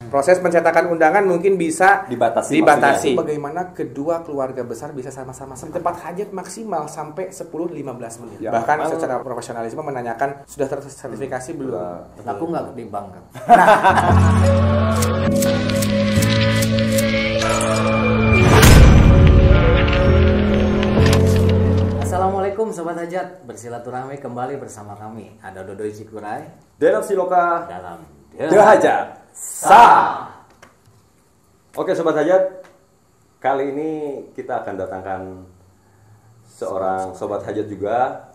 Proses pencetakan undangan mungkin bisa dibatasi. Bagaimana kedua keluarga besar bisa sama-sama di tempat hajat maksimal sampai 10-15 menit. Ya, bahkan secara profesionalisme menanyakan sudah tersertifikasi belum. Aku nggak ketimbang kan. Assalamualaikum Sobat Hajat, bersilaturahmi kembali bersama kami. Ada Dodoy Cikuray, Denov Siloka dalam The Hajat Sah. Oke Sobat Hajat, kali ini kita akan datangkan seorang Sobat Hajat juga.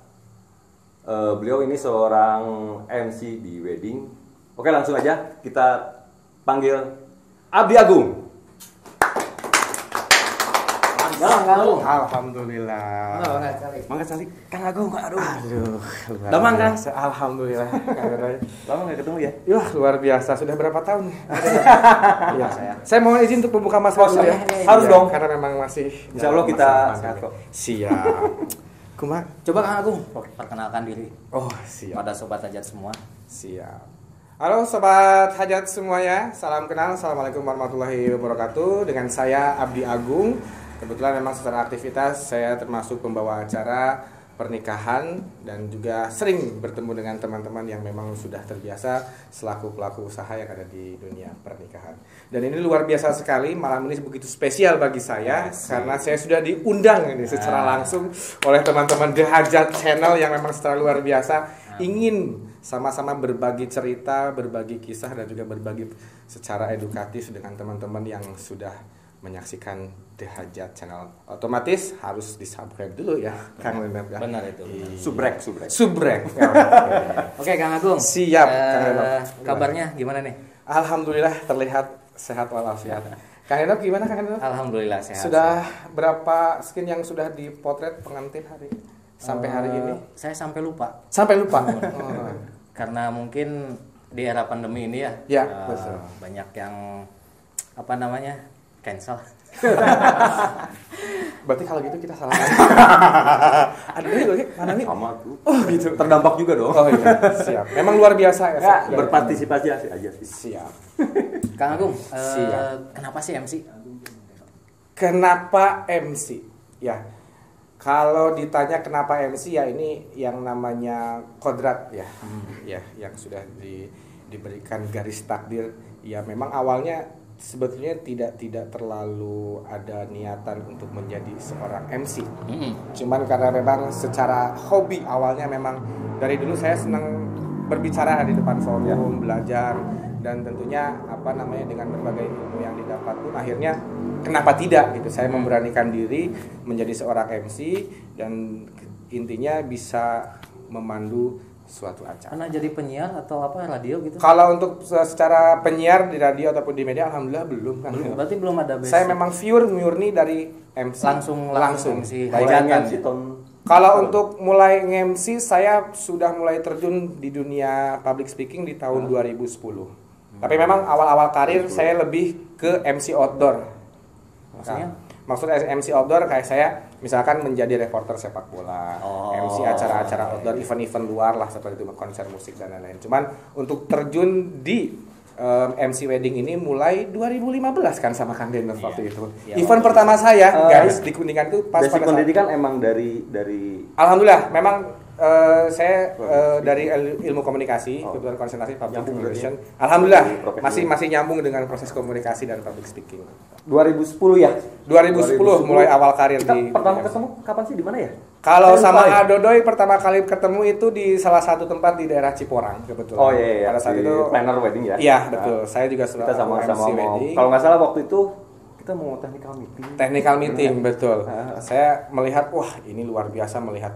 Beliau ini seorang MC di wedding. Oke, langsung aja kita panggil Abdi Agung. Alhamdulillah. Mangga calik Kang Agung. Aduh. Damang kan? Alhamdulillah. Lama nggak ketemu ya? Wah, luar biasa. Sudah berapa tahun nih? Iya, saya mohon izin untuk membuka masker dulu ya. Harus dong. Karena memang masih Insya Allah kita sehat kok. Siap. Kuma. Coba Kang Agung, perkenalkan diri Oh, siap. pada Sobat Hajat semua. Siap. Halo Sobat Hajat semuanya. Salam kenal. Assalamualaikum warahmatullahi wabarakatuh. Dengan saya Abdi Agung. Kebetulan memang secara aktivitas saya termasuk pembawa acara pernikahan dan juga sering bertemu dengan teman-teman yang memang sudah terbiasa selaku pelaku usaha yang ada di dunia pernikahan. Dan ini luar biasa sekali, malam ini begitu spesial bagi saya karena saya sudah diundang ini secara langsung oleh teman-teman The Hajat Channel yang memang secara luar biasa ingin sama-sama berbagi cerita, berbagi kisah dan juga berbagi secara edukatif dengan teman-teman yang sudah menyaksikan The Hajat Channel. Otomatis harus di-subscribe dulu ya, Kang Lendap ya. Benar itu. Subrek. Oke, Kang Agung. Siap, Kang Lendap. Kabarnya gimana nih? Alhamdulillah terlihat sehat walafiat. Kang Lendap gimana Kang Lendap? Alhamdulillah sehat. Sudah berapa skin yang sudah dipotret pengantin hari sampai hari ini? Saya sampai lupa. Karena mungkin di era pandemi ini ya. Ya, betul. Banyak yang cancel. Berarti kalau gitu kita salah. Ada nih lagi mana nih? Sama tuh. Oh gitu. Terdampak juga dong. Oh iya, siap. Memang luar biasa ya. Berpartisipasi aja sih. Siap. Kang Agung, Siap. kenapa sih MC? Kenapa MC? Ya. Kalau ditanya kenapa MC ya ini yang namanya kodrat ya. Ya, yang sudah diberikan garis takdir. Ya memang awalnya sebetulnya tidak terlalu ada niatan untuk menjadi seorang MC. Cuman karena memang secara hobi awalnya memang dari dulu saya senang berbicara di depan forum, belajar dan tentunya dengan berbagai ilmu yang didapat pun akhirnya kenapa tidak gitu. Saya memberanikan diri menjadi seorang MC dan intinya bisa memandu suatu acara. Pernah jadi penyiar atau radio gitu? Kalau untuk secara penyiar di radio ataupun di media alhamdulillah belum kan. Berarti belum ada basic. Saya memang murni dari MC. Langsung si hajatan. Kalau untuk mulai nge-MC saya sudah mulai terjun di dunia public speaking di tahun 2010. Tapi memang awal-awal karir saya lebih ke MC outdoor. Maksudnya? Maksudnya MC outdoor kayak saya misalkan menjadi reporter sepak bola, MC acara-acara outdoor, event-event luar lah seperti itu, konser musik dan lain-lain. Cuman untuk terjun di MC wedding ini mulai 2015 kan sama Kang Denov waktu itu. Event pertama saya guys di Kuningan itu pas basic pada pendidikan emang dari alhamdulillah memang saya dari ilmu komunikasi, kebetulan konsentrasi public relation. Alhamdulillah masih nyambung dengan proses komunikasi dan public speaking. 2010 ya? 2010 mulai awal karir kita di pertama ketemu kapan sih, di mana ya? Kalau sama Adodoy pertama kali ketemu itu di salah satu tempat di daerah Ciporang kebetulan. Oh iya. Pada saat itu planner wedding ya? Iya betul. Saya juga sudah kita sama-sama mau. wedding. Kalau nggak salah waktu itu kita mau technical meeting betul. Saya melihat wah ini luar biasa melihat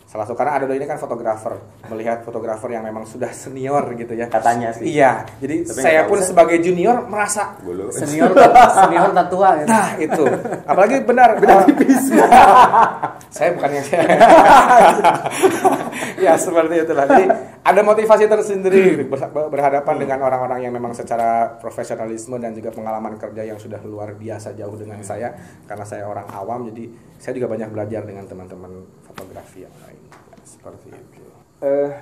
salah satu karena Adodoy ini kan fotografer, melihat fotografer yang memang sudah senior gitu ya katanya sih. Iya, jadi tapi saya pun sebagai junior merasa senior tak tua gitu. Nah itu apalagi benar tipis. Saya bukan yang ya seperti itulah. Jadi ada motivasi tersendiri berhadapan dengan orang-orang yang memang secara profesionalisme dan juga pengalaman kerja yang sudah luar biasa jauh dengan saya karena saya orang awam, jadi saya juga banyak belajar dengan teman-teman fotografi yang lain seperti itu.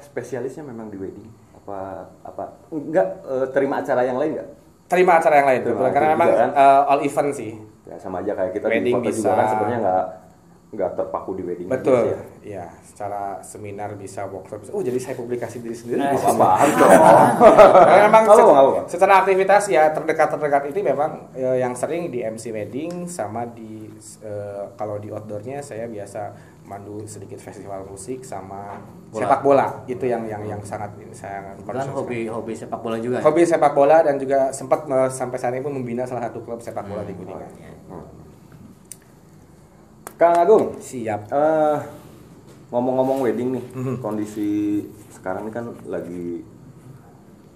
Spesialisnya memang di wedding apa enggak terima acara yang lain enggak? terima acara yang lain tuh. Terima Karena juga memang kan. All event sih. Ya sama aja kayak kita di Wedding foto juga bisa. kan sebenarnya nggak terpaku di wedding. Betul. aja sih Ya, secara seminar bisa, workshop bisa. Oh, jadi saya publikasi diri sendiri. ya. bisa. Apa harus dong. Karena memang Nggak apa-apa. secara aktivitas ya terdekat ini memang yang sering di MC wedding sama di kalau di outdoornya saya biasa mandu sedikit festival musik sama sepak bola. Itu yang sangat saya Kan hobi sepak bola juga. hobi sepak bola dan juga sempat sampai saat ini pun membina salah satu klub sepak bola di Kuningan. Kang Agung, Siap. ngomong-ngomong wedding nih, kondisi sekarang ini kan lagi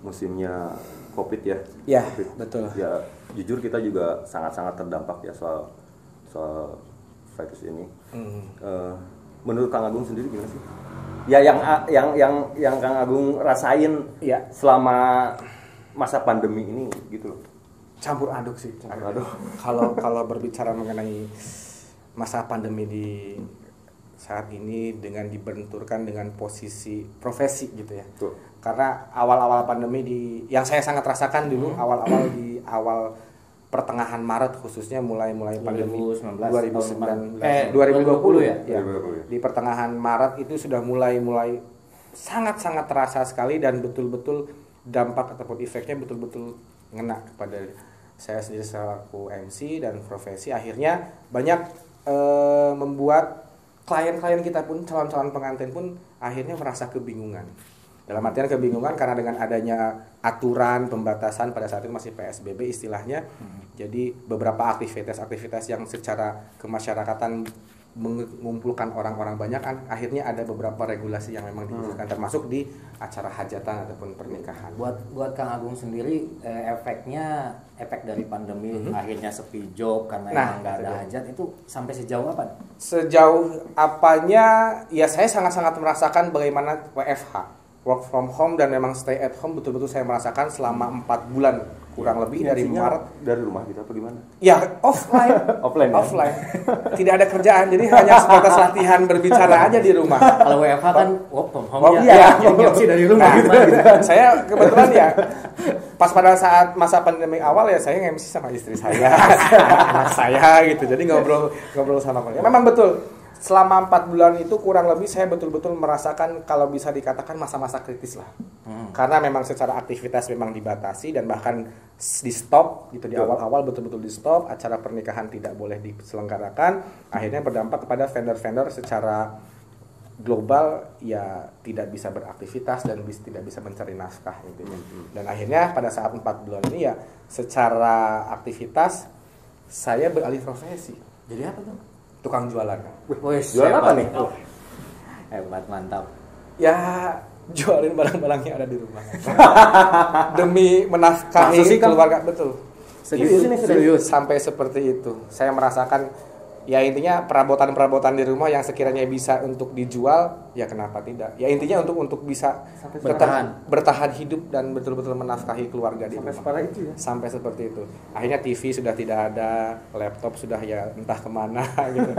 musimnya COVID ya. Ya, COVID. betul. Ya, jujur kita juga sangat-sangat terdampak ya soal virus ini. Menurut Kang Agung sendiri gimana sih? Ya yang Kang Agung rasain Ya. selama masa pandemi ini gitu loh. Campur aduk sih. Campur aduk. Kalau berbicara mengenai masa pandemi di saat ini dengan dibenturkan dengan posisi profesi gitu ya. Tuh. Karena awal-awal pandemi yang saya sangat rasakan dulu awal-awal di awal pertengahan Maret khususnya mulai pandemi 2019 2020 ya. 2020. Di pertengahan Maret itu sudah mulai sangat-sangat terasa sekali dan betul-betul dampak ataupun efeknya betul-betul ngena kepada saya sendiri selaku MC dan profesi. Akhirnya banyak membuat klien-klien kita pun, calon-calon pengantin pun akhirnya merasa kebingungan. Dalam artian kebingungan karena dengan adanya aturan pembatasan pada saat itu masih PSBB istilahnya. Jadi beberapa aktivitas yang secara kemasyarakatan mengumpulkan orang-orang banyak kan akhirnya ada beberapa regulasi yang memang diusulkan termasuk di acara hajatan ataupun pernikahan. Buat Kang Agung sendiri efek dari pandemi akhirnya sepi job karena emang nggak ada hajat itu sampai sejauh apa? Sejauh apanya ya saya sangat-sangat merasakan bagaimana WFH, work from home dan memang stay at home betul-betul saya merasakan selama 4 bulan kurang lebih dari Maret. Dari rumah kita apa gimana? Ya offline. Offline. Ya? Offline. Tidak ada kerjaan jadi hanya sebatas latihan berbicara aja di rumah. Kalau WFH kan work from home Iya, sih dari rumah gitu. Saya kebetulan ya pas pada saat masa pandemi awal ya saya nge-MC sama istri saya, anak saya gitu. Jadi ngobrol sama mereka. Memang betul. Selama 4 bulan itu kurang lebih saya betul-betul merasakan kalau bisa dikatakan masa-masa kritis lah. Karena memang secara aktivitas memang dibatasi dan bahkan di stop gitu di awal-awal betul-betul di stop, acara pernikahan tidak boleh diselenggarakan. Akhirnya berdampak kepada vendor-vendor secara global ya tidak bisa beraktivitas dan tidak bisa mencari nafkah intinya. Dan akhirnya pada saat 4 bulan ini ya secara aktivitas saya beralih profesi. Jadi apa tuh? Tukang jualan. Jualan apa nih? Hebat, mantap. Ya jualin barang-barang yang ada di rumah. Demi menafkahi Masa sih, Kang? keluarga betul. Serius ini, serius. Sampai seperti itu. Saya merasakan ya intinya perabotan-perabotan di rumah yang sekiranya bisa untuk dijual, ya kenapa tidak? Ya intinya untuk bisa tetap bertahan hidup dan betul-betul menafkahi keluarga di rumah. Separah itu ya. Sampai seperti itu. Akhirnya TV sudah tidak ada, laptop sudah ya entah kemana gitu.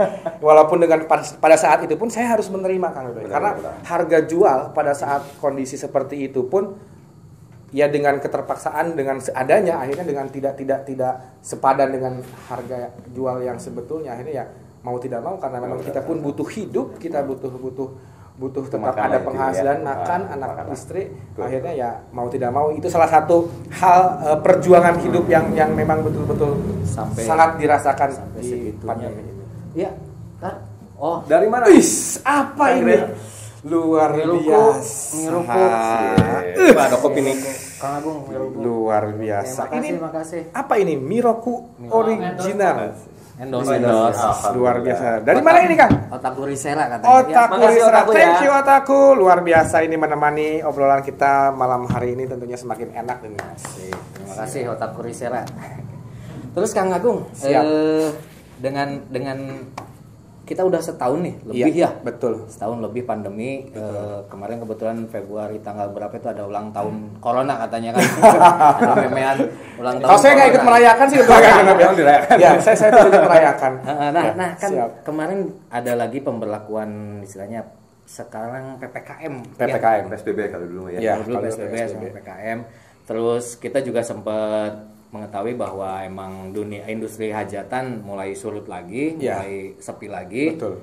Walaupun dengan pada saat itu pun saya harus menerima Kang Dodoy. Karena harga jual pada saat kondisi seperti itu pun ya dengan keterpaksaan dengan seadanya akhirnya dengan tidak sepadan dengan harga jual yang sebetulnya akhirnya ya mau tidak mau karena memang kita pun butuh hidup, kita butuh tetap Makan ada itu penghasilan ya. makan anak Makan. istri. Betul. Akhirnya ya mau tidak mau itu salah satu hal perjuangan hidup yang memang betul-betul sangat dirasakan sampai di segitunya. pandemi ini. Iya, kan? Oh, Dari mana? Wis, apa Kang ini? Ren. Luar biasa. Ada kopi nih. Kang Agung, Miroku. Luar biasa. Makasih. Apa ini? Miroku original. Endorse. Luar biasa. Dari mana ini, Kang? Otaku Risela katanya. Otaku makasih, Risera. Otaku, ya. Thank you Otaku. Luar biasa ini menemani obrolan kita malam hari ini tentunya semakin enak dan Terima kasih Otaku Risela. Terus Kang Agung, Siap. dengan kita udah setahun nih lebih Iya, ya. betul. Setahun lebih pandemi. Kemarin kebetulan Februari tanggal berapa itu ada ulang tahun Corona katanya kan. Ada memean ulang tahun. Kalau saya nggak ikut Corona. merayakan sih merayakan dirayakan. Ya, saya tidak ikut merayakan. Nah kan Siap. kemarin ada lagi pemberlakuan istilahnya sekarang PPKM. PPKM. PSBB kalau dulu ya. Iya. Dulu kalau PSBB PSBB. sama PPKM. Terus kita juga sempat mengetahui bahwa emang dunia industri hajatan mulai surut lagi, Ya. mulai sepi lagi. Betul.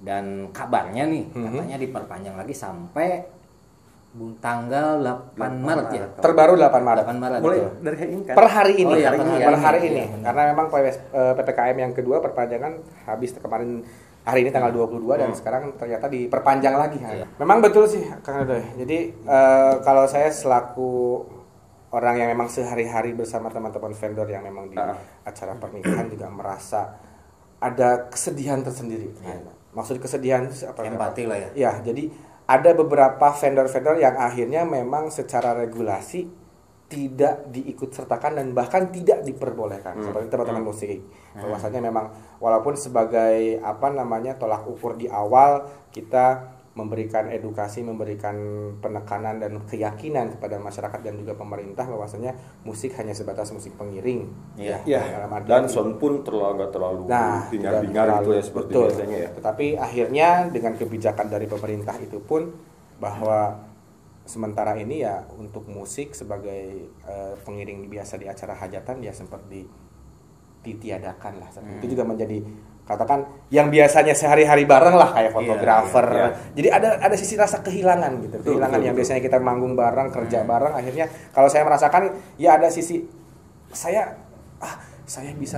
Dan kabarnya nih, katanya diperpanjang lagi sampai tanggal 8 Maret ya. Terbaru 8 Maret. 8 Maret. Mulai betul. dari hari ini kan? Per hari ini. Oh iya, per hari ini. Iya, Karena memang PPKM yang kedua perpanjangan habis kemarin hari ini tanggal 22 dan sekarang ternyata diperpanjang lagi. Iya. Memang betul sih Kang Edoy. Jadi kalau saya selaku orang yang memang sehari-hari bersama teman-teman vendor yang memang di acara pernikahan juga merasa ada kesedihan tersendiri. Maksud kesedihan apa? Empati lah ya. Ya, jadi ada beberapa vendor-vendor yang akhirnya memang secara regulasi tidak diikut sertakan dan bahkan tidak diperbolehkan seperti teman-teman musik. Bahwasanya memang walaupun sebagai tolak ukur di awal kita memberikan edukasi, memberikan penekanan dan keyakinan kepada masyarakat dan juga pemerintah bahwasanya musik hanya sebatas musik pengiring. Iya. Dalam artian Dan sound pun nggak terlalu hingar-bingar gitu ya seperti betul. biasanya ya. Tetapi akhirnya dengan kebijakan dari pemerintah itu pun bahwa sementara ini ya untuk musik sebagai pengiring biasa di acara hajatan ya sempat ditiadakan lah. Itu juga menjadi katakan yang biasanya sehari-hari bareng lah kayak fotografer. Iya. Jadi ada sisi rasa kehilangan gitu. Kehilangan yang biasanya kita manggung bareng, kerja bareng, akhirnya kalau saya merasakan ya ada sisi saya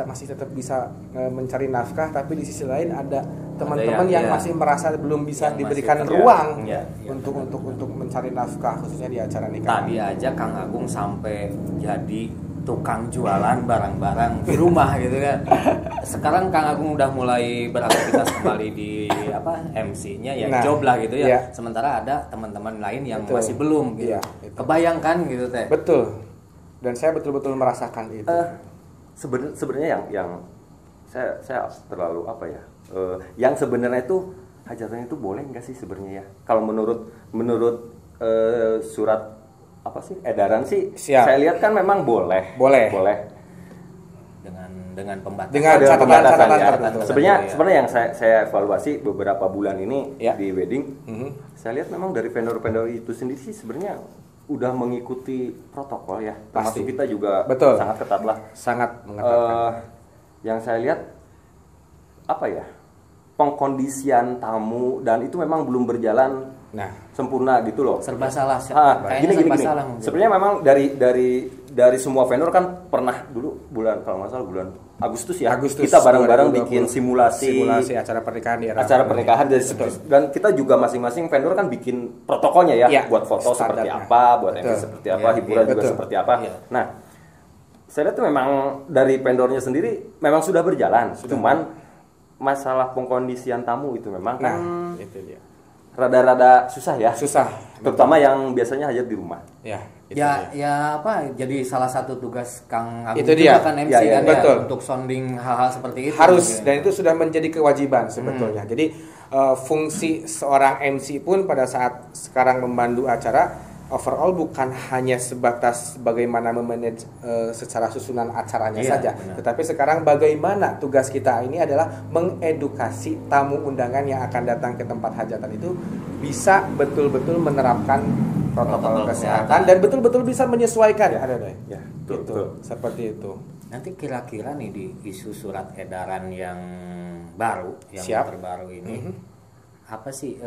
masih tetap bisa mencari nafkah, tapi di sisi lain ada teman-teman yang masih merasa belum bisa diberikan ruang untuk mencari nafkah khususnya di acara nikah. Tadi aja Kang Agung sampai jadi tukang jualan barang-barang di rumah gitu kan. Sekarang Kang Agung udah mulai beraktivitas kembali di MC-nya ya, job lah gitu ya. Iya. Sementara ada teman-teman lain yang Betul. masih belum gitu. Iya, itu. Kebayangkan gitu teh. Betul. Dan saya betul-betul merasakan itu. Sebenarnya yang saya terlalu yang sebenarnya itu hajatan itu boleh nggak sih sebenarnya ya? Kalau menurut surat edaran sih, Siap. saya lihat kan memang boleh. Dengan pembatasan. Dengan catatan tertentu. Sebenarnya yang saya evaluasi beberapa bulan ini di wedding, saya lihat memang dari vendor-vendor itu sendiri sih sebenarnya udah mengikuti protokol ya. Termasuk kita juga sangat ketat lah. Sangat mengetatkan. Yang saya lihat pengkondisian tamu dan itu memang belum berjalan sempurna gitu loh. Serba salah. Gini. Sebenarnya memang dari semua vendor kan pernah dulu kalau nggak salah bulan Agustus kita bareng-bareng bikin simulasi acara pernikahan dan kita juga masing-masing vendor kan bikin protokolnya ya, buat foto seperti apa, buat MC seperti apa, hiburan juga seperti apa. Nah, saya lihat tuh memang dari vendornya sendiri memang sudah berjalan, cuman masalah pengkondisian tamu itu memang itu dia. Rada-rada susah ya. Terutama yang biasanya hajat di rumah. Jadi salah satu tugas Kang Agung itu juga dia. kan MC kan betul. Untuk sounding hal-hal seperti itu. Harus, dan itu sudah menjadi kewajiban sebetulnya. Jadi fungsi seorang MC pun pada saat sekarang memandu acara overall bukan hanya sebatas bagaimana memanage secara susunan acaranya saja, tetapi sekarang bagaimana tugas kita ini adalah mengedukasi tamu undangan yang akan datang ke tempat hajatan itu bisa betul-betul menerapkan protokol kesehatan dan betul-betul bisa menyesuaikan. Betul. Seperti itu. Nanti kira-kira nih di isu surat edaran yang baru, yang terbaru ini, apa sih?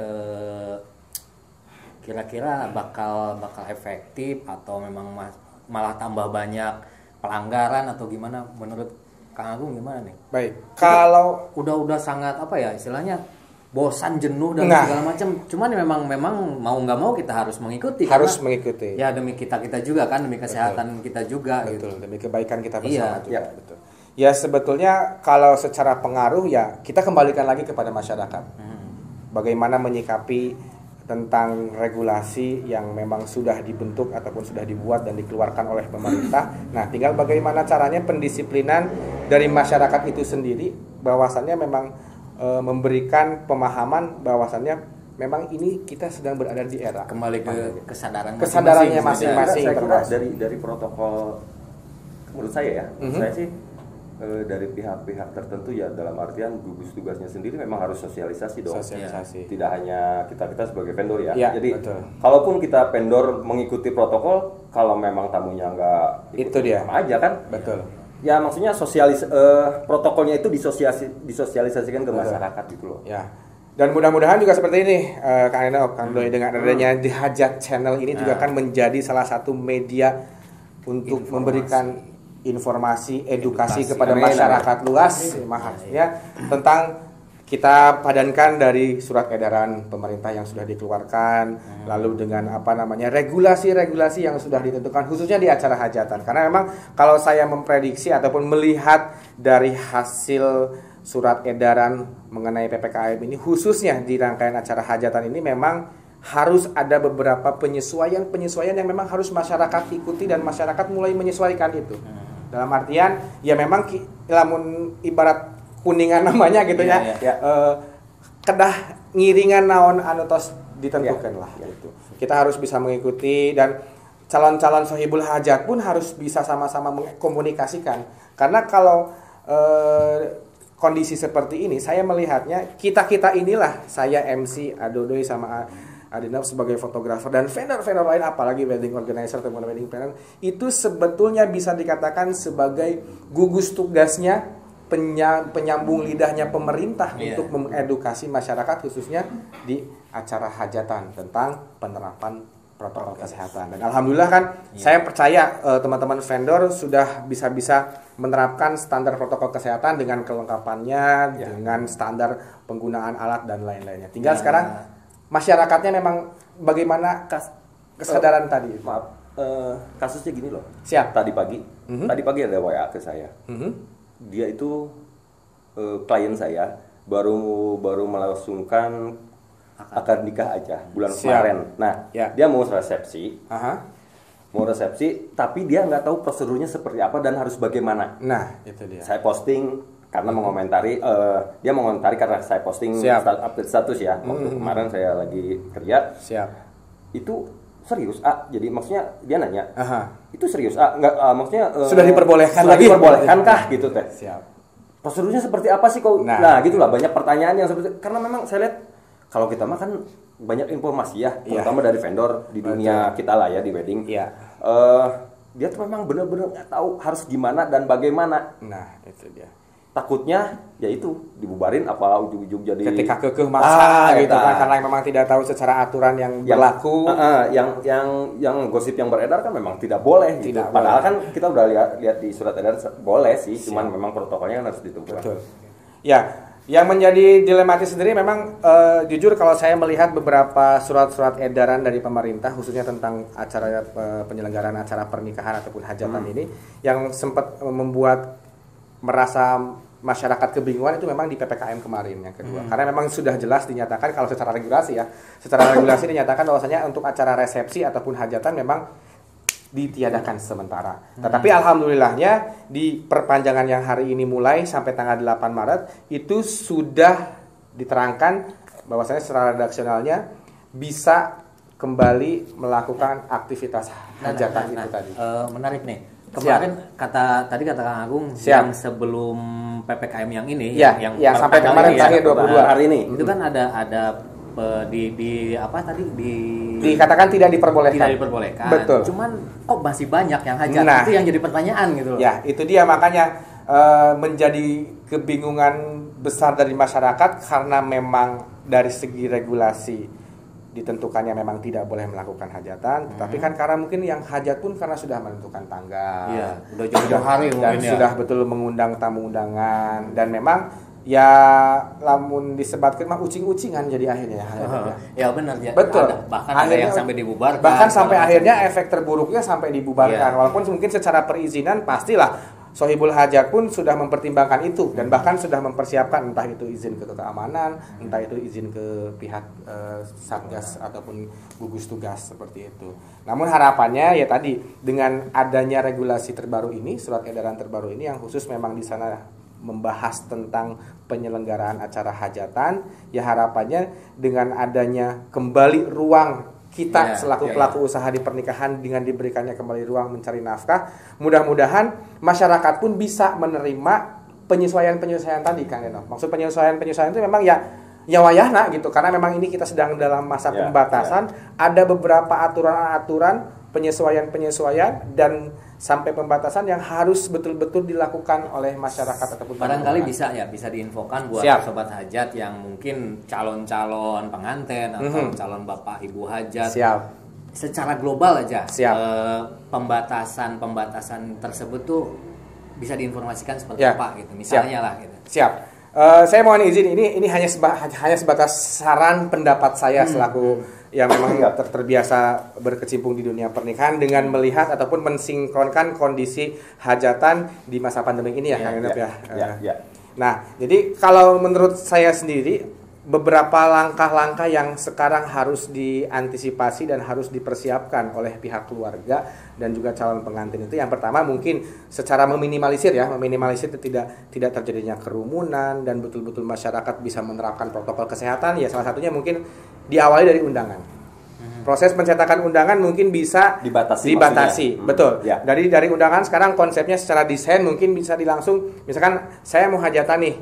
Kira-kira bakal efektif atau memang malah tambah banyak pelanggaran atau gimana menurut Kang Agung gimana nih? Baik. Kalau udah sangat istilahnya bosan, jenuh dan segala macam. Cuman memang mau nggak mau kita harus mengikuti. Mengikuti. Ya demi kita juga kan, demi kesehatan kita juga. Betul. Gitu. Demi kebaikan kita bersama juga. Betul. Ya sebetulnya kalau secara pengaruh ya kita kembalikan lagi kepada masyarakat. Bagaimana menyikapi tentang regulasi yang memang sudah dibentuk ataupun sudah dibuat dan dikeluarkan oleh pemerintah. Nah, tinggal bagaimana caranya pendisiplinan dari masyarakat itu sendiri bahwasannya memang memberikan pemahaman bahwasannya memang ini kita sedang berada di era kembali ke kesadarannya masing-masing. Saya kira dari protokol menurut saya ya, saya sih dari pihak-pihak tertentu ya, dalam artian gugus tugasnya sendiri memang harus sosialisasi dong. Sosialisasi. Tidak hanya kita sebagai vendor ya. Ya, jadi betul. kalaupun kita vendor mengikuti protokol, kalau memang tamunya nggak ikut, Itu dia. sama aja kan. Betul. Ya maksudnya protokolnya itu disosialisasikan ke masyarakat gitu loh. Ya. Dan mudah-mudahan juga seperti ini, Kang Eno, Kang Doi, dengan adanya di Hajat Channel ini juga akan menjadi salah satu media untuk memberikan informasi, edukasi kepada masyarakat luas, ya, tentang kita padankan dari surat edaran pemerintah yang sudah dikeluarkan, lalu dengan regulasi-regulasi yang sudah ditentukan khususnya di acara hajatan. Karena memang kalau saya memprediksi ataupun melihat dari hasil surat edaran mengenai PPKM ini, khususnya di rangkaian acara hajatan ini, memang harus ada beberapa penyesuaian yang memang harus masyarakat ikuti dan masyarakat mulai menyesuaikan itu. Dalam artian ya memang lamun ibarat kuningan namanya gitu ya. Kedah ngiringan naon anu tos ditentukan lah gitu. Kita harus bisa mengikuti, dan calon-calon sohibul hajat pun harus bisa sama-sama mengkomunikasikan. Karena kalau kondisi seperti ini, saya melihatnya kita inilah, saya MC Adodoy sama Adinov sebagai fotografer dan vendor-vendor lain, apalagi wedding organizer atau wedding planner, itu sebetulnya bisa dikatakan sebagai gugus tugasnya penyambung lidahnya pemerintah untuk mengedukasi masyarakat khususnya di acara hajatan tentang penerapan protokol kesehatan. Dan alhamdulillah kan, saya percaya teman-teman vendor sudah bisa menerapkan standar protokol kesehatan dengan kelengkapannya, dengan standar penggunaan alat dan lain-lainnya. Tinggal sekarang masyarakatnya memang bagaimana kesadaran tadi. Maaf, kasusnya gini loh. Siap. Tadi pagi ada WA ke saya. Dia itu klien saya baru melangsungkan akad nikah aja bulan kemarin. Nah, dia mau resepsi. Mau resepsi, tapi dia nggak tahu prosedurnya seperti apa dan harus bagaimana. Nah, itu dia. Saya posting karena mengomentari, dia mengomentari karena saya posting update status ya. Waktu kemarin saya lagi kerja. Siap. Itu serius, jadi maksudnya dia nanya, itu serius, nggak, maksudnya sudah diperbolehkan kah gitu teh. Siap. Prosedurnya seperti apa sih kok? Nah, gitulah, banyak pertanyaan yang seperti, karena memang saya lihat kalau kita mah kan banyak informasi ya, terutama dari vendor di dunia kita lah ya, di wedding. Dia tuh memang benar-benar nggak tahu harus gimana dan bagaimana. Nah, itu dia. Takutnya ya itu dibubarin apa ujung-ujung jadi ketika kekeh maksa gitu kan, karena memang tidak tahu secara aturan yang berlaku. Yang gosip yang beredar kan memang tidak boleh gitu. Padahal kan kita udah lihat di surat edaran boleh sih, cuman memang protokolnya kan harus ditentukan. Betul. Ya, yang menjadi dilematis sendiri memang jujur kalau saya melihat beberapa surat-surat edaran dari pemerintah khususnya tentang acara penyelenggaraan acara pernikahan ataupun hajatan ini yang sempat membuat merasa masyarakat kebingungan itu memang di PPKM kemarin yang kedua. Karena memang sudah jelas dinyatakan kalau secara regulasi dinyatakan bahwasanya untuk acara resepsi ataupun hajatan memang ditiadakan sementara. Tetapi alhamdulillahnya di perpanjangan yang hari ini mulai sampai tanggal 8 Maret itu sudah diterangkan bahwasanya secara redaksionalnya bisa kembali melakukan aktivitas hajatan itu tadi. Menarik nih. Kemarin kata Kang Agung yang sebelum PPKM yang ini yang sampai kemarin terakhir 22 hari ini. Itu kan ada dikatakan tidak diperbolehkan. Betul. Cuman kok masih banyak yang hajat, itu yang jadi pertanyaan gitu loh. Ya, itu dia makanya menjadi kebingungan besar dari masyarakat karena memang dari segi regulasi ditentukannya memang tidak boleh melakukan hajatan, tetapi kan karena mungkin yang hajat pun karena sudah menentukan tanggal, udah jauh-jauh hari dan sudah betul mengundang tamu undangan, dan memang ya lamun disebatkan mah ucing-ucingan jadi akhirnya ya benar ya. Betul. Bahkan ada yang sampai dibubarkan. Bahkan sampai akhirnya efek terburuknya sampai dibubarkan. Walaupun mungkin secara perizinan pastilah sohibul hajat pun sudah mempertimbangkan itu dan bahkan sudah mempersiapkan entah itu izin ke keamanan, entah itu izin ke pihak satgas ataupun gugus tugas seperti itu. Namun harapannya ya tadi dengan adanya regulasi terbaru ini, surat edaran terbaru ini yang khusus memang di sana membahas tentang penyelenggaraan acara hajatan, ya harapannya dengan adanya kembali ruang kita selaku pelaku usaha di pernikahan dengan diberikannya kembali ruang mencari nafkah, mudah-mudahan masyarakat pun bisa menerima penyesuaian-penyesuaian tadi, Kang Eno. Maksud penyesuaian-penyesuaian itu memang ya wayahna gitu, karena memang ini kita sedang dalam masa pembatasan, ada beberapa aturan-aturan penyesuaian-penyesuaian dan sampai pembatasan yang harus betul-betul dilakukan oleh masyarakat ataupun barangkali bisa diinfokan buat sobat hajat yang mungkin calon-calon pengantin atau calon bapak ibu hajat. Secara global aja. Pembatasan tersebut tuh bisa diinformasikan seperti apa gitu. Misalnya lah gitu. Saya mohon izin, ini hanya sebatas saran pendapat saya selaku yang memang terbiasa berkecimpung di dunia pernikahan dengan melihat ataupun mensinkronkan kondisi hajatan di masa pandemi ini ya, Kang Enep ya. Nah, jadi kalau menurut saya sendiri beberapa langkah-langkah yang sekarang harus diantisipasi dan harus dipersiapkan oleh pihak keluarga dan juga calon pengantin itu, yang pertama mungkin secara meminimalisir itu tidak terjadinya kerumunan dan betul-betul masyarakat bisa menerapkan protokol kesehatan. Ya salah satunya mungkin diawali dari undangan. Proses pencetakan undangan mungkin bisa dibatasi. Betul. Dari undangan sekarang konsepnya secara desain mungkin bisa dilangsung, misalkan saya mau hajatan nih,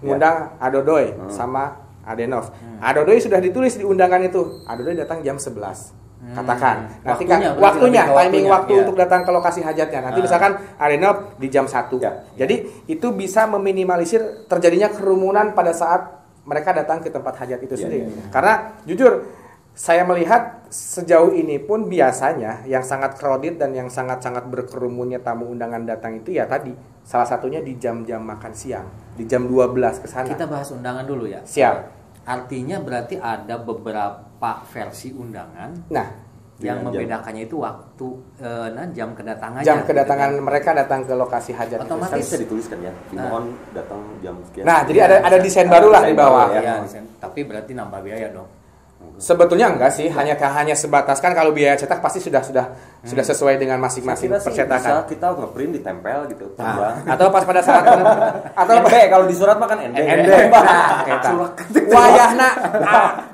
ngundang Adodoy sama Adenov. Adodoy sudah ditulis di undangan itu, Adodoy datang jam 11. Katakan. Nanti waktunya timing waktu untuk datang ke lokasi hajatnya. Nanti misalkan Adenov di jam 1. Jadi itu bisa meminimalisir terjadinya kerumunan pada saat mereka datang ke tempat hajat itu sendiri. Karena jujur saya melihat sejauh ini pun biasanya yang sangat crowded dan yang sangat-sangat berkerumunnya tamu undangan datang itu ya tadi salah satunya di jam-jam makan siang, di jam 12 ke sana. Kita bahas undangan dulu ya. Artinya berarti ada beberapa versi undangan. Yang membedakannya itu waktu jam kedatangannya. Jam kedatangan mereka datang ke lokasi hajat. Otomatis bisa dituliskan ya. Dimohon datang jam sekian. Nah, jadi ada desain baru lah di bawah. Tapi berarti nambah biaya dong. Sebetulnya enggak sih, hanya sebatas kan kalau biaya cetak pasti sudah sesuai dengan masing-masing percetakan. Bisa kita ngeprint ditempel gitu. Atau pas pada saat atau kalau di surat makan ND. Wayahna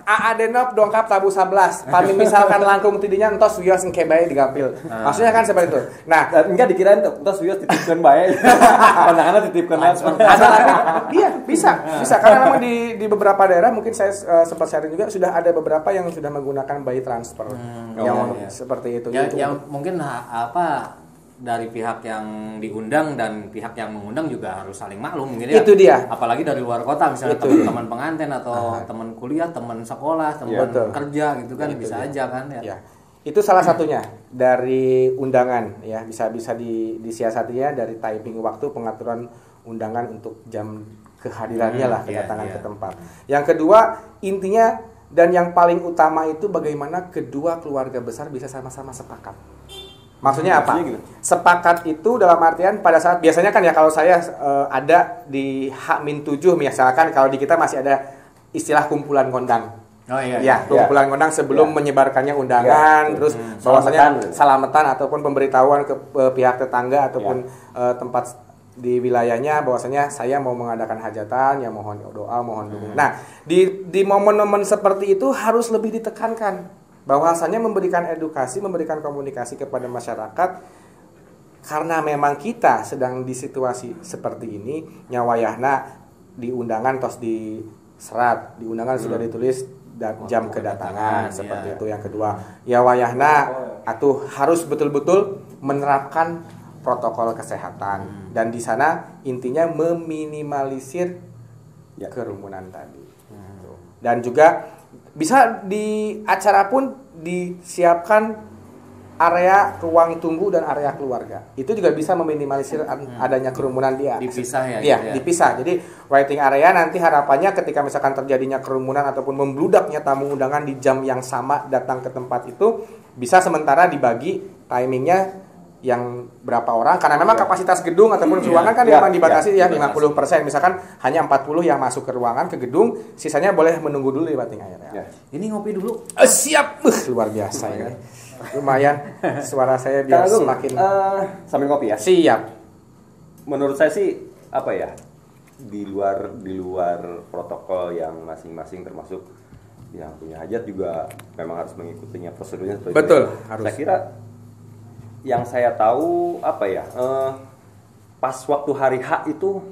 Adenov dongkap tabu 11. Pami misalkan langkung tidinya entos wios engke bae digampil. Maksudnya kan seperti itu. Nah, enggak dikirain tuh entos wios titipkeun bae. Pandanganna titipkeun iya, bisa karena memang di beberapa daerah mungkin saya sempat sharing juga sudah ada beberapa yang sudah menggunakan by transfer. Seperti itu. Yang mungkin dari pihak yang diundang dan pihak yang mengundang juga harus saling maklum gitu ya. Itu dia. Apalagi dari luar kota misalnya teman-teman pengantin atau teman kuliah, teman sekolah, teman kerja gitu kan bisa aja kan ya. Itu salah satunya dari undangan ya, bisa disiasatinya dari timing waktu, pengaturan undangan untuk jam kehadirannya lah, kedatangan ke tempat. Yang kedua, intinya dan yang paling utama itu bagaimana kedua keluarga besar bisa sama-sama sepakat. Maksudnya apa? Sepakat itu dalam artian pada saat biasanya kan ya kalau saya ada di H-7 misalkan, kalau di kita masih ada istilah kumpulan kondang. Kumpulan kondang sebelum menyebarkannya undangan, terus bahwasanya salamatan ataupun pemberitahuan ke pihak tetangga ataupun tempat di wilayahnya bahwasanya saya mau mengadakan hajatan, ya mohon doa, mohon dukungan. Nah, di momen-momen seperti itu harus lebih ditekankan bahwasanya memberikan edukasi, memberikan komunikasi kepada masyarakat, karena memang kita sedang di situasi seperti ini, nyawayahna di undangan tos di serat, di undangan sudah ditulis jam kedatangan seperti itu. Yang kedua, ya wayahna atuh harus betul-betul menerapkan protokol kesehatan dan di sana intinya meminimalisir kerumunan tadi. Dan juga bisa di acara pun disiapkan area ruang tunggu dan area keluarga. Itu juga bisa meminimalisir adanya kerumunan dia. Dipisah dipisah. Jadi waiting area nanti harapannya ketika misalkan terjadinya kerumunan ataupun membludaknya tamu undangan di jam yang sama datang ke tempat itu, bisa sementara dibagi timingnya yang berapa orang, karena memang kapasitas gedung ataupun ruangan kan memang dibatasi 50%. Misalkan hanya 40 yang masuk ke ruangan, ke gedung, sisanya boleh menunggu dulu di waiting area. Ini ngopi dulu. Siap. Luar biasa ya. Lumayan suara saya biar semakin sambil ngopi ya. Siap. Menurut saya sih di luar protokol yang masing-masing termasuk yang punya hajat juga memang harus mengikutinya prosedurnya seperti Betul, itu. harus. Saya kira yang saya tahu apa ya, pas waktu hari H itu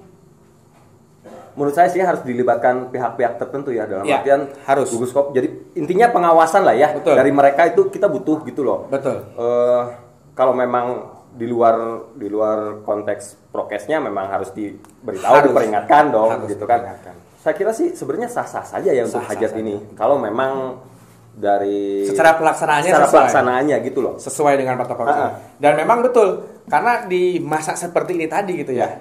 menurut saya sih harus dilibatkan pihak-pihak tertentu ya, dalam Ya, artian harus. gugus kop. Jadi intinya pengawasan lah ya. Betul. Dari mereka itu kita butuh gitu loh. Betul. Kalau memang di luar konteks prokesnya memang harus diberitahu, Harus. diperingatkan dong Harus gitu kan. diperingatkan. Saya kira sih sebenarnya sah-sah saja ya untuk Sah-sah hajat saja. ini. Kalau memang dari Secara pelaksanaannya secara sesuai. pelaksanaannya gitu loh. Sesuai dengan protokolnya. Dan memang betul, karena di masa seperti ini tadi gitu ya.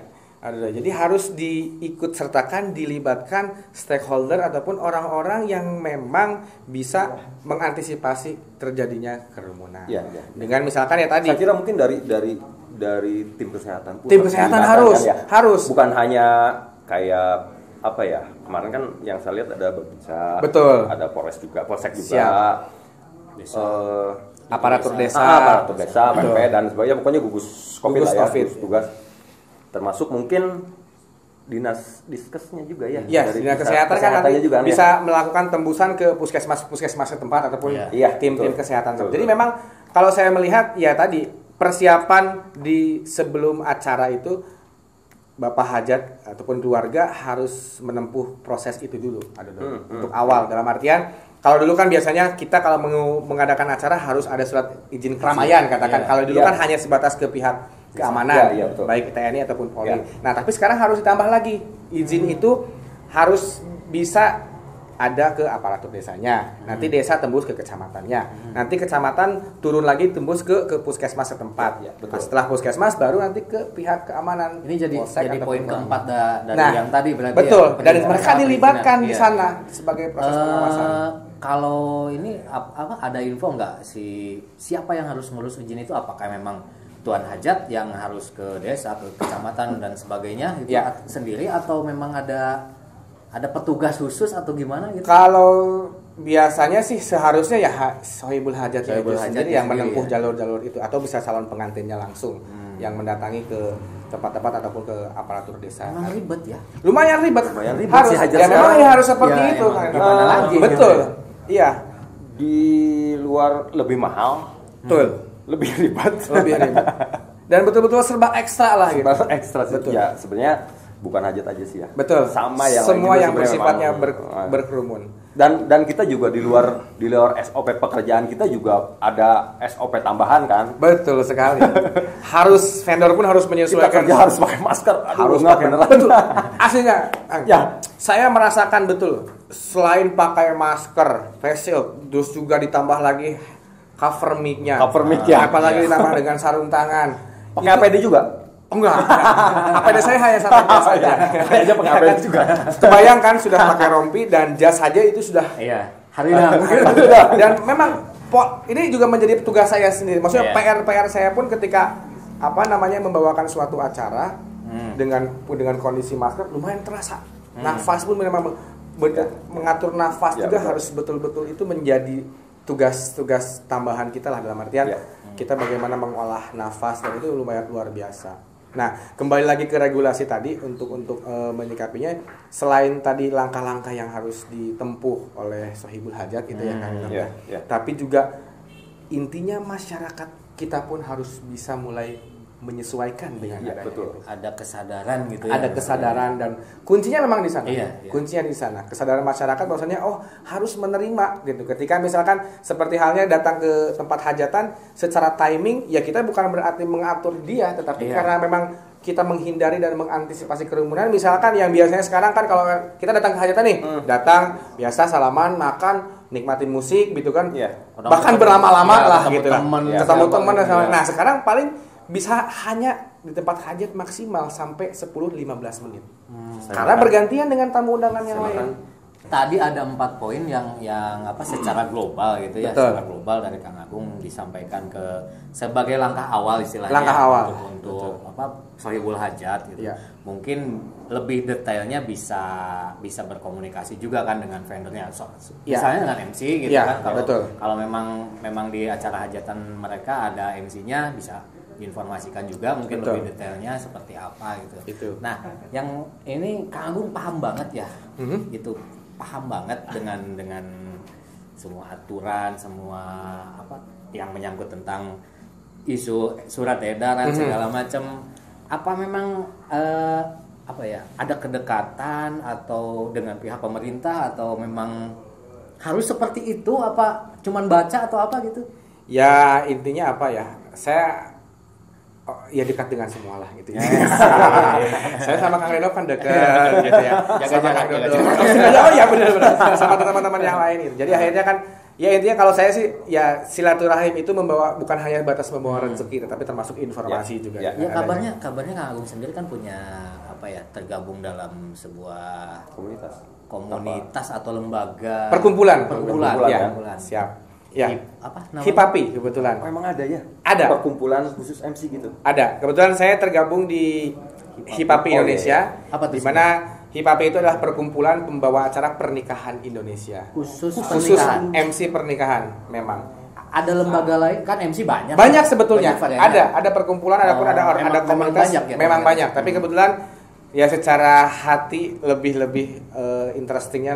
Jadi harus diikut sertakan, dilibatkan stakeholder ataupun orang-orang yang memang bisa mengantisipasi terjadinya kerumunan. Iya, iya. Dengan misalkan ya tadi Saya kira mungkin dari tim kesehatan pun Tim kesehatan dilibatkan harus. Bukan hanya kayak apa ya, kemarin kan yang saya lihat ada Babinsa, Betul. ada Polres juga, Polsek juga, Siap. Aparatur desa. aparatur desa, Betul. PP dan sebagainya, pokoknya gugus COVID Gugus lah ya, COVID. gugus tugas. Termasuk mungkin diskesnya juga ya. Ya, dari dinas kesehatan kan nanti juga, bisa melakukan tembusan ke puskesmas setempat ataupun Iya. tim-tim Betul. kesehatan. Betul. Jadi memang kalau saya melihat ya tadi persiapan di sebelum acara itu Bapak Hajat ataupun keluarga harus menempuh proses itu dulu untuk awal, dalam artian kalau dulu kan biasanya kita kalau mengadakan acara harus ada surat izin keramaian katakan. Iya. Kalau dulu Iya. kan hanya sebatas ke pihak keamanan, Iya, betul. baik TNI ataupun Polri. Iya. Nah, tapi sekarang harus ditambah lagi. Izin itu harus bisa ada ke aparatur desanya. Nanti desa tembus ke kecamatannya. Nanti kecamatan turun lagi tembus ke puskesmas setempat. Ya, betul. Nah, setelah puskesmas baru nanti ke pihak keamanan. Ini jadi Polsek ataupun poin Polri. keempat dari Nah, yang tadi berarti. betul. ya, Dan penjelasan mereka soal dilibatkan perizinan. di Iya. sana sebagai proses pengawasan. Kalau ini apa ada info nggak siapa yang harus ngurus izin itu? Apakah memang Tuan Hajat yang harus ke desa, ke kecamatan dan sebagainya itu Ya. sendiri, atau memang ada petugas khusus atau gimana gitu? Kalau biasanya sih seharusnya ya Sohibul Hajat Sohibul itu Hajat sendiri ya yang sendiri, menempuh ya. jalur-jalur itu, atau bisa calon pengantinnya langsung yang mendatangi ke tempat-tempat ataupun ke aparatur desa. Memang ribet ya. Lumayan ribet. Lumayan ribet Harus sih Hajat ya memang sekarang. ya harus seperti Ya, itu. emang gimana lagi, Betul. gitu Iya. Di luar lebih mahal, Betul. lebih ribet, Lebih ribet. Dan betul-betul serba ekstra lah gitu. Bahasa ekstra sih. Betul. Ya sebenarnya bukan hajat aja sih ya. Betul. Sama yang semua lain juga yang sebenarnya bersifatnya memang, berkerumun. dan kita juga di luar SOP pekerjaan kita juga ada SOP tambahan kan. Betul sekali. Harus vendor pun harus Kita menyesuaikan. kerja harus pakai masker. Aduh, Harus nggak pakai beneran. betul. Aslinya Ya. saya merasakan betul, selain pakai masker, face shield, terus juga ditambah lagi cover mic-nya. Cover mic ya. Apalagi ditambah dengan sarung tangan. Pakai APD juga. Oh, enggak. APD saya hanya sampai jas saja. Saya aja pakai APD juga. Kebayang kan sudah pakai rompi dan jas saja itu sudah. Iya. Harina. Dan memang ini juga menjadi tugas saya sendiri. Maksudnya Iya. PR saya pun ketika membawakan suatu acara dengan kondisi masker lumayan terasa. Nafas pun memang mengatur nafas Ya, juga betul. harus betul-betul itu menjadi tugas-tugas tambahan kita lah, dalam artian Ya. kita bagaimana mengolah nafas, dan itu lumayan luar biasa. Nah, kembali lagi ke regulasi tadi untuk menyikapinya, selain tadi langkah-langkah yang harus ditempuh oleh Sohibul Hajat gitu ya kan, ya, ya. tapi juga intinya masyarakat kita pun harus bisa mulai menyesuaikan dengan Iya, adanya betul. itu. Ada kesadaran gitu ya. Ada kesadaran, dan kuncinya memang di sana. Iya, iya. Kuncinya di sana. Kesadaran masyarakat bahwasanya harus menerima gitu. Ketika misalkan seperti halnya datang ke tempat hajatan secara timing, ya kita bukan berarti mengatur dia, tetapi Iya. karena memang kita menghindari dan mengantisipasi kerumunan. Misalkan yang biasanya sekarang kan kalau kita datang ke hajatan nih, datang biasa salaman, makan, nikmatin musik gitu kan. Iya. Bahkan berlama-lama Ya, lah ketemu gitu lah. temen, Ketemu siapa teman dan gitu, sama. ya. Nah, sekarang paling bisa hanya di tempat hajat maksimal sampai 10-15 menit. Karena bergantian dengan tamu undangan yang lain. Tadi ada 4 poin yang secara global gitu ya, Betul. secara global dari Kang Agung disampaikan sebagai langkah awal istilahnya. Langkah awal. Untuk Sohibul Hajat gitu. Iya. Mungkin lebih detailnya bisa berkomunikasi juga kan dengan vendornya. Iya. Misalnya dengan MC gitu Iya, kan. betul. Kalau memang di acara hajatan mereka ada MC-nya, bisa diinformasikan juga mungkin Betul. lebih detailnya seperti apa gitu. Itu. Nah, yang ini Kang Agung paham banget ya, gitu, paham banget dengan semua aturan, semua apa yang menyangkut tentang isu surat edaran segala macam. Apa memang apa ya, ada kedekatan atau dengan pihak pemerintah atau memang harus seperti itu, apa cuman baca atau apa gitu? Ya intinya apa ya, saya ya dekat dengan semua lah gitu ya. Saya sama Kang Reno kan dekat gitu ya. Jaga-jaga dulu. Oh ya benar-benar sama teman-teman yang lain gitu. Jadi akhirnya kan ya intinya kalau saya sih ya silaturahim itu bukan hanya batas membawa rezeki, tetapi termasuk informasi juga. Ya kabarnya Kang Agung sendiri kan punya apa ya, tergabung dalam sebuah komunitas atau lembaga perkumpulan ya. Siap. Ya. Apa namanya? HIPAPI kebetulan. Memang ada ya? Ada. Perkumpulan khusus MC gitu? Ada. Kebetulan saya tergabung di HIPAPI Indonesia. Apa tuh? Di mana HIPAPI itu adalah perkumpulan pembawa acara pernikahan Indonesia. Khusus pernikahan. MC pernikahan memang. Ada lembaga lain kan MC banyak. Banyak sebetulnya. Banyak ada perkumpulan, ada komunitas. Memang banyak ya. Memang banyak. Tapi kebetulan ya secara hati lebih interestingnya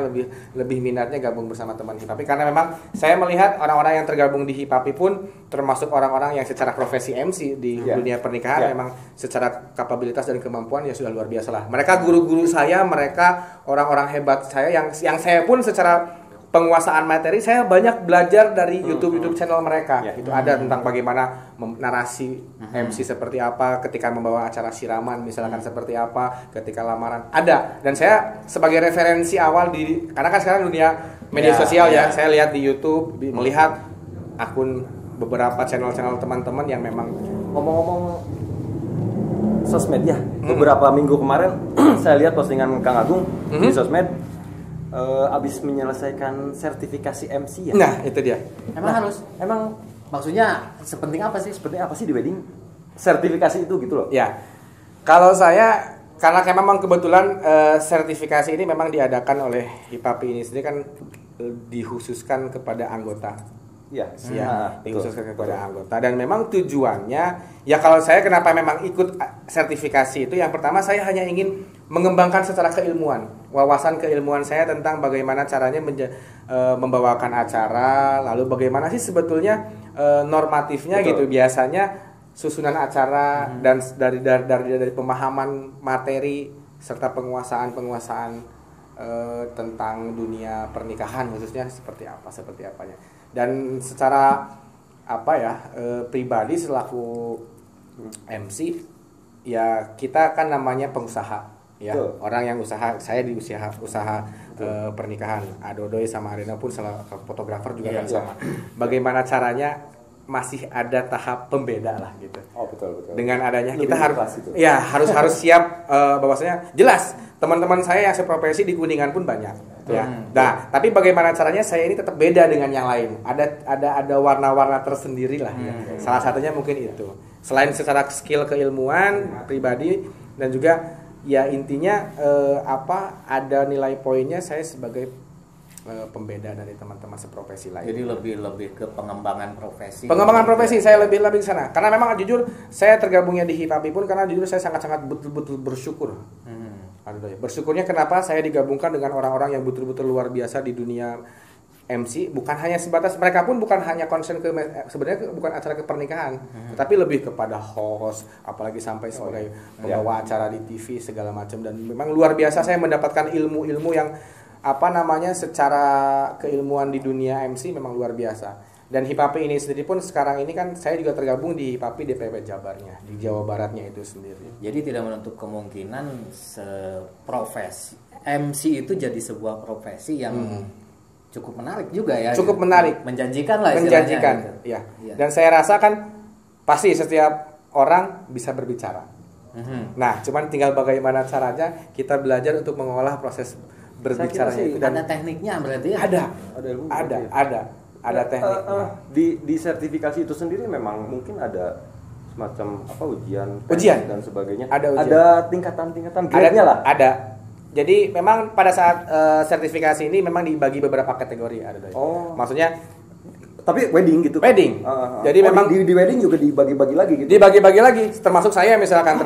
lebih minatnya gabung bersama teman HIPAPI, karena memang saya melihat orang-orang yang tergabung di HIPAPI pun termasuk orang-orang yang secara profesi MC di dunia pernikahan memang secara kapabilitas dan kemampuan ya sudah luar biasa lah. Mereka guru-guru saya, mereka orang-orang hebat saya yang saya pun secara penguasaan materi saya banyak belajar dari YouTube channel mereka. Itu ada tentang bagaimana narasi MC seperti apa ketika membawa acara siraman misalkan seperti apa, ketika lamaran. Ada, dan saya sebagai referensi awal karena kan sekarang dunia media sosial ya. Saya lihat di YouTube, melihat akun beberapa channel-channel teman-teman yang memang ngomong-ngomong sosmed ya. Beberapa minggu kemarin saya lihat postingan Kang Agung di sosmed. Abis menyelesaikan sertifikasi MC ya. Nah, itu dia. Emang maksudnya sepenting apa sih di wedding? Sertifikasi itu gitu loh. Ya. Kalau saya karena memang kebetulan sertifikasi ini memang diadakan oleh HIPAPI ini sendiri kan dikhususkan kepada anggota. Dikhususkan kepada anggota, dan memang tujuannya ya kalau saya kenapa memang ikut sertifikasi itu, yang pertama saya hanya ingin mengembangkan secara wawasan keilmuan saya tentang bagaimana caranya membawakan acara, lalu bagaimana sih sebetulnya normatifnya. Betul. Gitu biasanya susunan acara dan dari pemahaman materi serta penguasaan tentang dunia pernikahan khususnya seperti apanya. Dan secara pribadi selaku MC ya kita kan namanya pengusaha ya. Betul. Orang yang saya di usaha pernikahan. Adodoy sama Arena pun salah fotografer juga kan sama. Bagaimana caranya masih ada tahap pembeda lah gitu. Oh betul. Dengan adanya lebih kita harus siap bahwasanya jelas teman-teman saya yang seprofesi di Kuningan pun banyak. Ya. Nah, tapi bagaimana caranya saya ini tetap beda dengan yang lain. Ada warna-warna tersendiri lah ya. Salah satunya mungkin itu. Selain secara skill keilmuan pribadi dan juga ya intinya ada nilai poinnya saya sebagai pembeda dari teman-teman seprofesi lain. Jadi lebih ke pengembangan profesi. Pengembangan profesi saya lebih ke sana. Karena memang jujur saya tergabungnya di HIPAPI pun karena jujur saya sangat-sangat betul-betul bersyukur. Bersyukurnya kenapa saya digabungkan dengan orang-orang yang betul-betul luar biasa di dunia MC, bukan hanya sebatas mereka pun bukan hanya concern sebenarnya bukan acara kepernikahan, tetapi lebih kepada host, apalagi sampai sebagai pembawa acara di TV segala macam, dan memang luar biasa saya mendapatkan ilmu-ilmu yang secara keilmuan di dunia MC memang luar biasa. Dan HIPAPI ini sendiri pun sekarang ini kan saya juga tergabung di HIPAPI DPP Jabarnya di Jawa Baratnya itu sendiri. Jadi tidak menutup kemungkinan profesi MC itu jadi sebuah profesi yang cukup menarik juga ya. Cukup menarik, menjanjikan lah istilahnya. Menjanjikan, gitu. Ya. Dan saya rasa kan pasti setiap orang bisa berbicara. Nah, cuman tinggal bagaimana caranya kita belajar untuk mengolah proses berbicaranya itu. Dan ada tekniknya berarti ya? Ada tekniknya. Di sertifikasi itu sendiri memang mungkin ada semacam ujian dan sebagainya. Ada tingkatan-tingkatan grade-nya lah. Ada. Jadi memang pada saat sertifikasi ini memang dibagi beberapa kategori ada. Maksudnya tapi wedding gitu. Wedding. Jadi memang di wedding juga dibagi-bagi lagi gitu. Dibagi-bagi lagi. Termasuk saya misalkan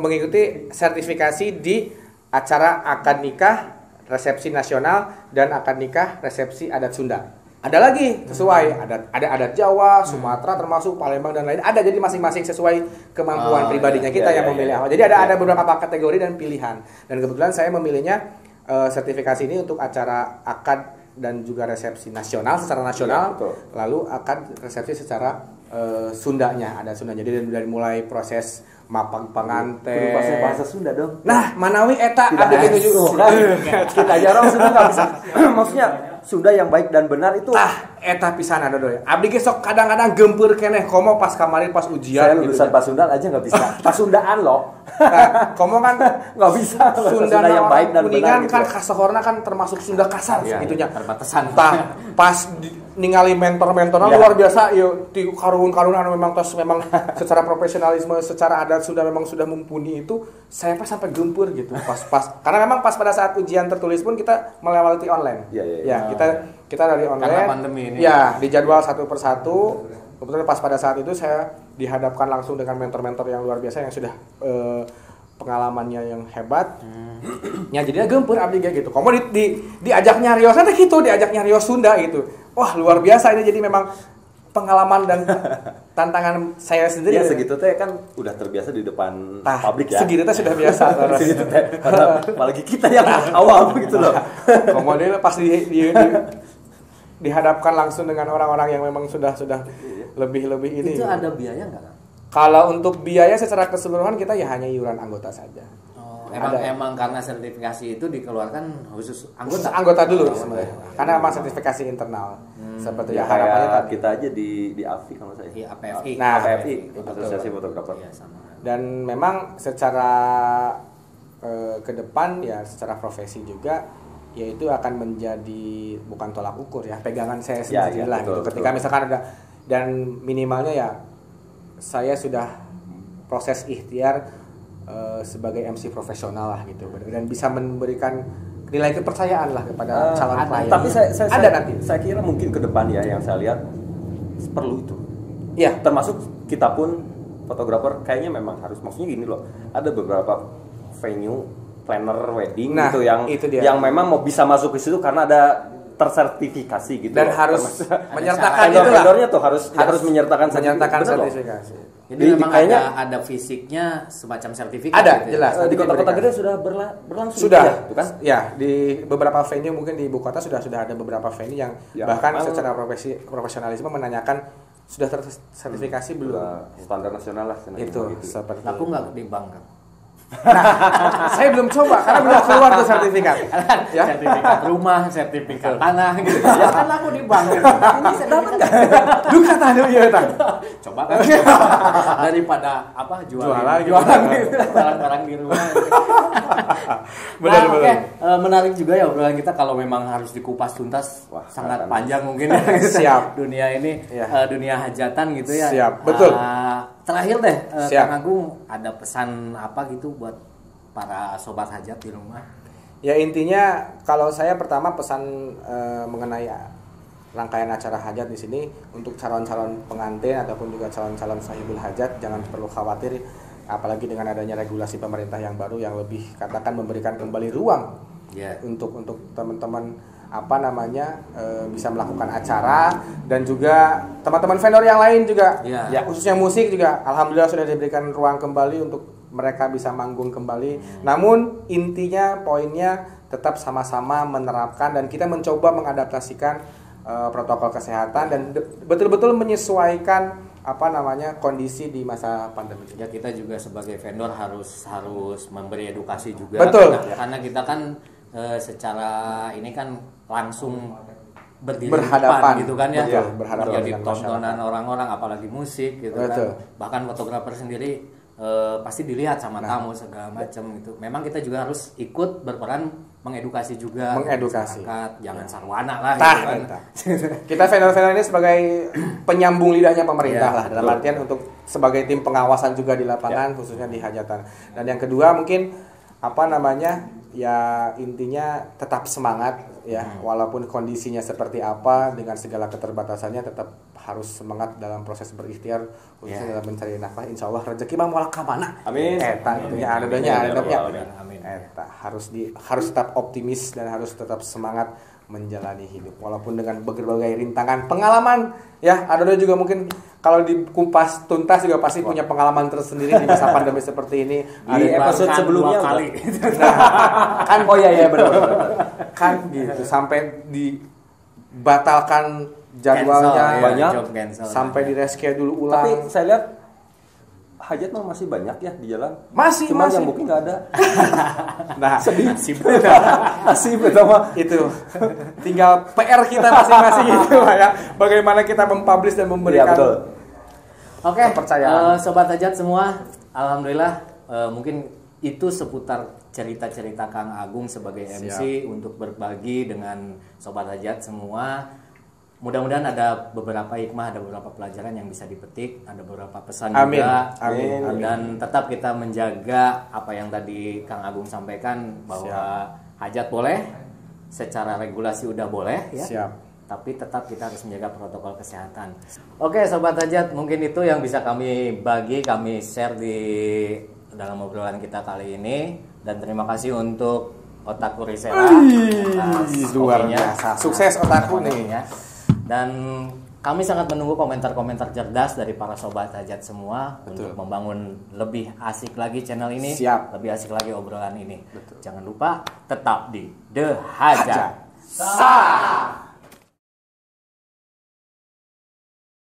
mengikuti sertifikasi di acara akad nikah resepsi nasional, dan akad nikah resepsi adat Sunda. Ada lagi sesuai, ada adat Jawa, Sumatera termasuk Palembang dan lain. Ada, jadi masing-masing sesuai kemampuan pribadinya kita yang memilih. Jadi ada beberapa kategori dan pilihan. Dan kebetulan saya memilihnya sertifikasi ini untuk acara akad dan juga resepsi nasional secara nasional. Lalu akad resepsi secara Sundanya, ada Sunda. Jadi dari mulai proses mapang panganten. Bahasa Sunda dong. Nah, manawi eta ada menuju. Kita jarang Sunda nggak bisa. Maksudnya Sunda yang baik dan benar itu. Eta pisan ada doy. Abdi ge sok kadang-kadang gempeur keneh komo pas kemarin pas ujian. Saya lulusan Pasundan aja nggak bisa. Pasundaan loh. Nah, komo kan nggak bisa. Sunda yang baik dan benar. Kan kasohorna kan termasuk Sunda kasar gitunya. Perbatasan. Pas ningali mentor-mentorna luar biasa ieu ti karun-karun anu memang tos memang secara profesionalisme, secara adat sudah memang sudah mumpuni itu, saya pas sampai gempeur gitu. Pas karena memang pas pada saat ujian tertulis pun kita melewati online. Ya, kita dari online. Karena pandemi ini. Ya, dijadwal satu persatu. Kebetulan pas pada saat itu saya dihadapkan langsung dengan mentor-mentor yang luar biasa yang sudah pengalamannya yang hebat. Ya jadinya gempeur abdi gitu. Komo diajak nyarios teh gitu, diajak nyarios Sunda gitu. Wah, luar biasa ini, jadi memang pengalaman dan tantangan saya sendiri. Ya segitu teh kan udah terbiasa di depan publik ya. Segitu teh sudah biasa. Segitu teh. Apalagi kita yang awam gitu loh. Komo dia pas dihadapkan langsung dengan orang-orang yang memang sudah lebih ini. Itu ada biaya nggak? Kalau untuk biaya secara keseluruhan kita ya hanya iuran anggota saja. Emang karena sertifikasi itu dikeluarkan khusus anggota. Anggota dulu sebenarnya. Karena memang sertifikasi internal. Seperti ya harapannya kita aja di AFI kalau saya. Iya, APFI. Nah, APFI, Asosiasi Fotografer. Ya, sama. Dan memang secara ke depan ya secara profesi juga yaitu akan menjadi bukan tolak ukur ya, pegangan saya sendiri lah gitu. Ketika misalkan ada, dan minimalnya ya saya sudah proses ikhtiar sebagai MC profesional lah gitu, dan bisa memberikan nilai kepercayaan lah kepada calon klien. Tapi nanti. Saya kira mungkin ke depan ya yang saya lihat perlu itu. Iya. Termasuk kita pun fotografer kayaknya memang harus, maksudnya gini loh. Ada beberapa venue planner wedding yang memang mau bisa masuk ke situ karena ada tersertifikasi gitu. Dan harus menyertakan itu lah. Vendornya tuh harus menyertakan sertifikasi. Jadi memang ada fisiknya semacam sertifikat. Ada, gitu jelas. Di kota-kota gede sudah berlangsung. Sudah, itu kan? Ya, di beberapa venue mungkin di ibu kota sudah ada beberapa venue yang bahkan secara profesionalisme menanyakan sudah tersertifikasi belum. Standar nasional lah. Itu seperti. Aku nggak di bank kan. Nah, saya belum coba karena belum keluar tuh sertifikat. Ya? Sertifikat rumah, sertifikat tanah gitu. Ya kan aku di bank. Ini saya dapat enggak? Lu kata ya tang. Coba kan. Daripada jualan gitu. Barang-barang di rumah. Benar. Menarik juga ya obrolan kita kalau memang harus dikupas tuntas. Wah, sangat panjang mungkin ya. Siap. Dunia ini dunia hajatan gitu ya. Siap, betul. Terakhir deh, Kang Agung ada pesan apa gitu buat para sobat hajat di rumah? Ya intinya kalau saya pertama pesan mengenai rangkaian acara hajat di sini untuk calon-calon pengantin ataupun juga calon-calon sahibul hajat jangan perlu khawatir, apalagi dengan adanya regulasi pemerintah yang baru yang lebih katakan memberikan kembali ruang untuk teman-teman bisa melakukan acara, dan juga teman-teman vendor yang lain juga khususnya musik juga alhamdulillah sudah diberikan ruang kembali untuk mereka bisa manggung kembali. Namun intinya poinnya tetap sama-sama menerapkan dan kita mencoba mengadaptasikan protokol kesehatan dan betul-betul menyesuaikan kondisi di masa pandemi. Ya kita juga sebagai vendor harus memberi edukasi juga. Betul. Karena kita kan secara ini kan langsung berhadapan gitu kan ya. Berhadapan jadi tontonan orang-orang apalagi musik gitu kan. Bahkan fotografer sendiri pasti dilihat sama tamu segala macam gitu. Memang kita juga harus ikut berperan mengedukasi juga. Masyarakat, jangan sarwana lah gitu kan. Kita vendor-vendor ini sebagai penyambung lidahnya pemerintah lah, dalam artian untuk sebagai tim pengawasan juga di lapangan khususnya di hajatan. Dan yang kedua mungkin ya intinya tetap semangat ya, walaupun kondisinya seperti apa dengan segala keterbatasannya tetap harus semangat dalam proses berikhtiar khususnya dalam mencari nafkah. Insyaallah rezeki mah moal ka mana. Amin. Eta gitu ya, adanya. Eta harus tetap optimis dan harus tetap semangat menjalani hidup walaupun dengan berbagai rintangan pengalaman ya. Ada juga mungkin kalau dikupas tuntas juga pasti punya pengalaman tersendiri di masa pandemi seperti ini. Di episode sebelumnya kali. Kan Oh iya benar. kan gitu sampai dibatalkan jadwalnya banyak. sampai di reschedule ulang. Tapi saya lihat hajat mah masih banyak ya di jalan. Masih Cuma yang booking nggak ada. Nah, Sedih. Nasib pertama. itu tinggal PR kita masing-masing itu ya. Bagaimana kita mempublish dan Iya memberikan betul. Oke, kepercayaan. sobat hajat semua, alhamdulillah mungkin itu seputar cerita-cerita Kang Agung sebagai MC untuk berbagi dengan sobat hajat semua. Mudah-mudahan ada beberapa hikmah, ada beberapa pelajaran yang bisa dipetik, ada beberapa pesan Amin. juga. Amin. Dan tetap kita menjaga apa yang tadi Kang Agung sampaikan bahwa hajat boleh, secara regulasi udah boleh ya. Siap. Tapi tetap kita harus menjaga protokol kesehatan. Oke, sobat hajat, mungkin itu yang bisa kami bagi, kami share di dalam obrolan kita kali ini. Dan terima kasih untuk Otaku Risera atas Luar kopinya. biasa. Sukses Otaku nih. Ya. Dan kami sangat menunggu komentar-komentar cerdas dari para sobat hajat semua untuk membangun lebih asik lagi channel ini, Siap. lebih asik lagi obrolan ini. Jangan lupa tetap di The Hajat. Sah.